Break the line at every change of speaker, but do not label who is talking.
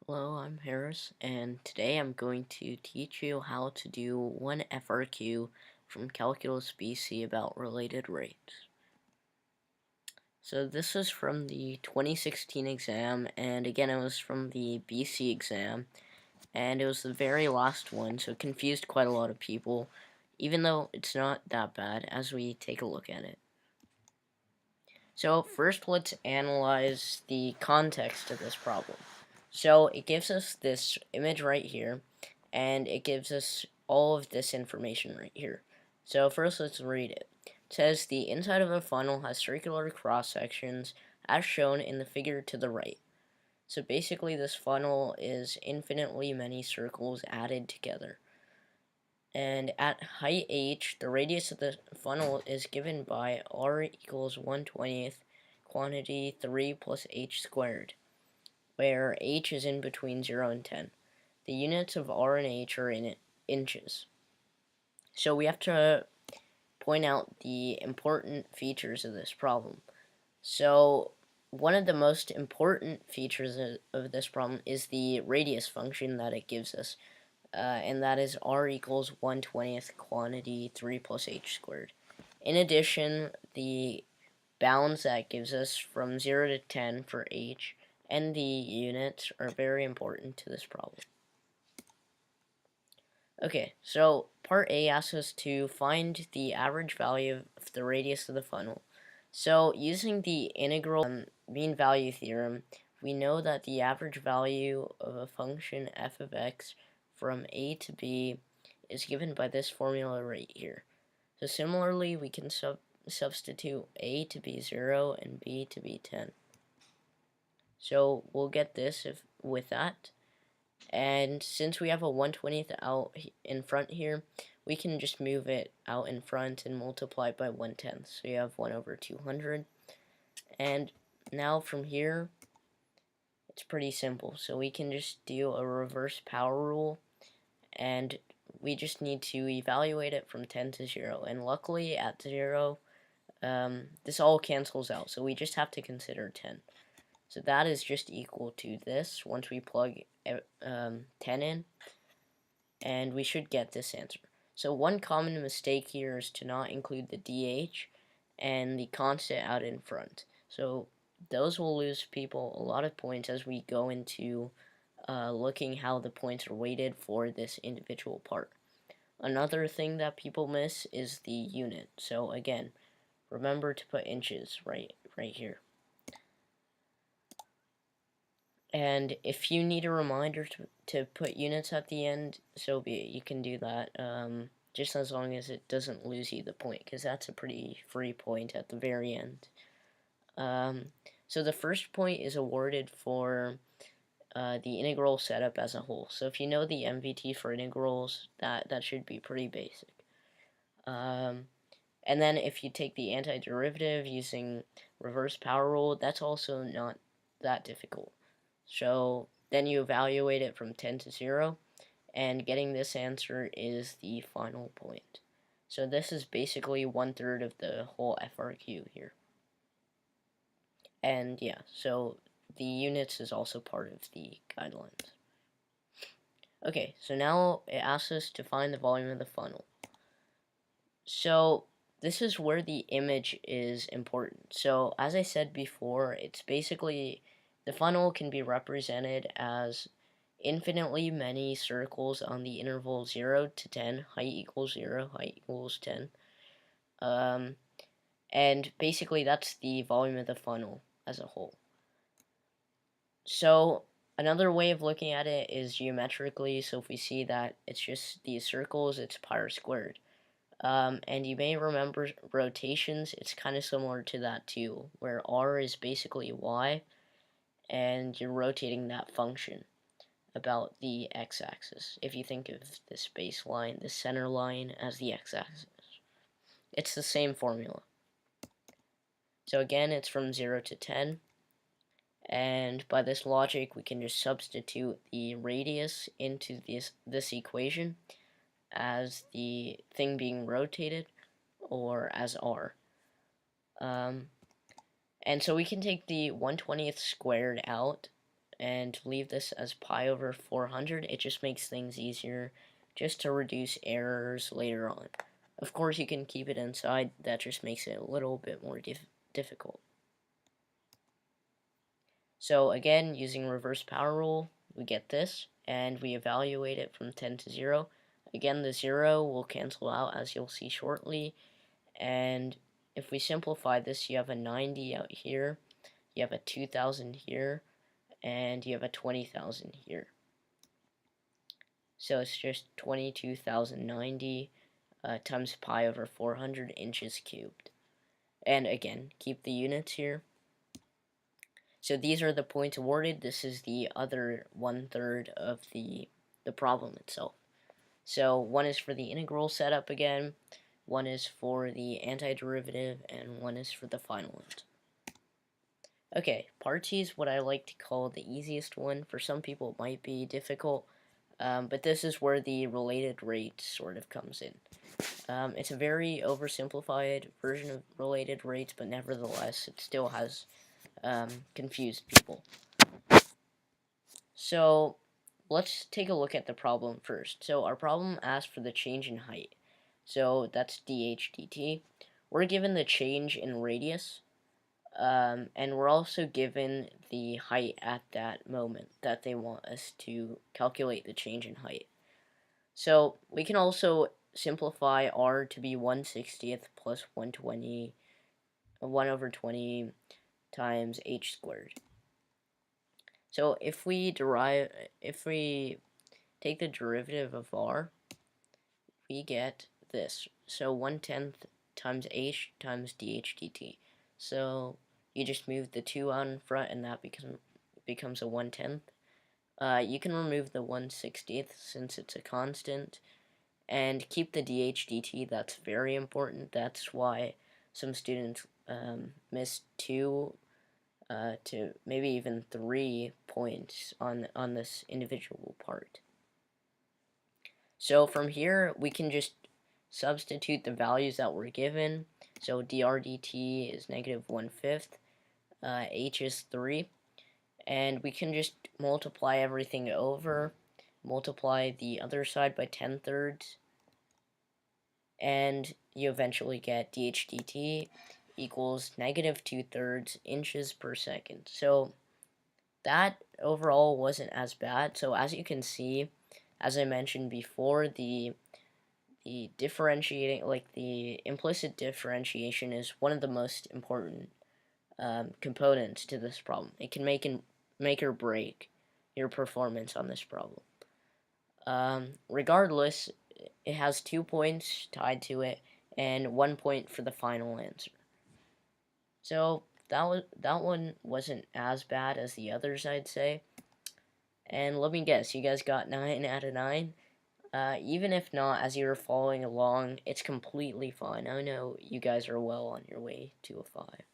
Hello, I'm Harris, and today I'm going to teach you how to do one FRQ from Calculus BC about related rates. So this is from the 2016 exam, and again it was from the BC exam, and it was the very last one, so it confused quite a lot of people, even though it's not that bad as we take a look at it. So first let's analyze the context of this problem. So it gives us this image right here, and it gives us all of this information right here. So first let's read it. It says the inside of a funnel has circular cross sections as shown in the figure to the right. So basically this funnel is infinitely many circles added together. And at height h, the radius of the funnel is given by r equals 1/20th quantity 3 plus h squared, where h is in between 0 and 10. The units of r and h are in inches. So we have to point out the important features of this problem. So one of the most important features of this problem is the radius function that it gives us. And that is r equals 1/20th quantity 3 plus h squared. In addition, the bounds that gives us from 0 to 10 for h and the units are very important to this problem. Okay, so part A asks us to find the average value of the radius of the funnel. So using the integral mean value theorem, we know that the average value of a function f of x from a to b is given by this formula right here. So similarly, we can substitute a to be 0 and b to be 10. So we'll get this with that. And since we have a 1/20th out in front here, we can just move it out in front and multiply it by 1/10. So you have 1 over 200. And now from here, it's pretty simple. So we can just do a reverse power rule, and we just need to evaluate it from 10 to 0. And luckily at 0, this all cancels out. So we just have to consider 10. So that is just equal to this once we plug 10 in, and we should get this answer. So one common mistake here is to not include the DH and the constant out in front. So those will lose people a lot of points as we go into looking how the points are weighted for this individual part. Another thing that people miss is the unit. So again, remember to put inches right here. And if you need a reminder to put units at the end, so be it. You can do that, just as long as it doesn't lose you the point, because that's a pretty free point at the very end. So the first point is awarded for the integral setup as a whole. So if you know the MVT for integrals, that should be pretty basic. And then if you take the antiderivative using reverse power rule, that's also not that difficult. So then you evaluate it from 10 to 0, and getting this answer is the final point. So this is basically 1/3 of the whole FRQ here. And yeah, so the units is also part of the guidelines. Okay, so now it asks us to find the volume of the funnel. So this is where the image is important. So as I said before, it's basically the funnel can be represented as infinitely many circles on the interval 0 to 10, height equals 0, height equals 10. And basically that's the volume of the funnel as a whole. So another way of looking at it is geometrically. So if we see that it's just these circles, it's pi r squared. And you may remember rotations, it's kind of similar to that too, where r is basically y, and you're rotating that function about the x-axis. If you think of this baseline, the center line, as the x-axis. It's the same formula. So again, it's from 0 to 10. And by this logic, we can just substitute the radius into this equation as the thing being rotated, or as r. And so we can take the 1/20th squared out, and leave this as pi over 400. It just makes things easier just to reduce errors later on. Of course, you can keep it inside. That just makes it a little bit more difficult. So again, using reverse power rule, we get this, and we evaluate it from 10 to 0. Again, the 0 will cancel out, as you'll see shortly, and if we simplify this, you have a 90 out here, you have a 2,000 here, and you have a 20,000 here. So it's just 22,090 times pi over 400 inches cubed. And again, keep the units here. So these are the points awarded. This is the other 1/3 of the problem itself. So one is for the integral setup again, one is for the antiderivative, and one is for the final answer. Okay, part C is what I like to call the easiest one. For some people it might be difficult, but this is where the related rate sort of comes in. It's a very oversimplified version of related rates, but nevertheless it still has confused people. So let's take a look at the problem first. So our problem asks for the change in height. So that's dh dt. We're given the change in radius, and we're also given the height at that moment that they want us to calculate the change in height. So we can also simplify r to be 1/60th plus 1/20, 1 over 20 times h squared. So if we take the derivative of r, we get this. So 1/10 times h times dh dt. So you just move the 2 out in front, and that becomes a 1/10. You can remove the 1/60th since it's a constant, and keep the dh dt. That's very important. That's why some students miss 2 to maybe even 3 points on this individual part. So from here, we can just substitute the values that were given. So dr dt is -1/5, h is 3, and we can just multiply everything over, multiply the other side by 10/3, and you eventually get dh dt equals -2/3 inches per second. So that overall wasn't as bad. So as you can see, as I mentioned before, the differentiating, like the implicit differentiation, is one of the most important components to this problem. It can make or break your performance on this problem. Regardless, it has 2 points tied to it and 1 point for the final answer. So that one wasn't as bad as the others, I'd say. And let me guess, you guys got 9 out of 9. Even if not, as you're following along, it's completely fine. I know you guys are well on your way to a 5.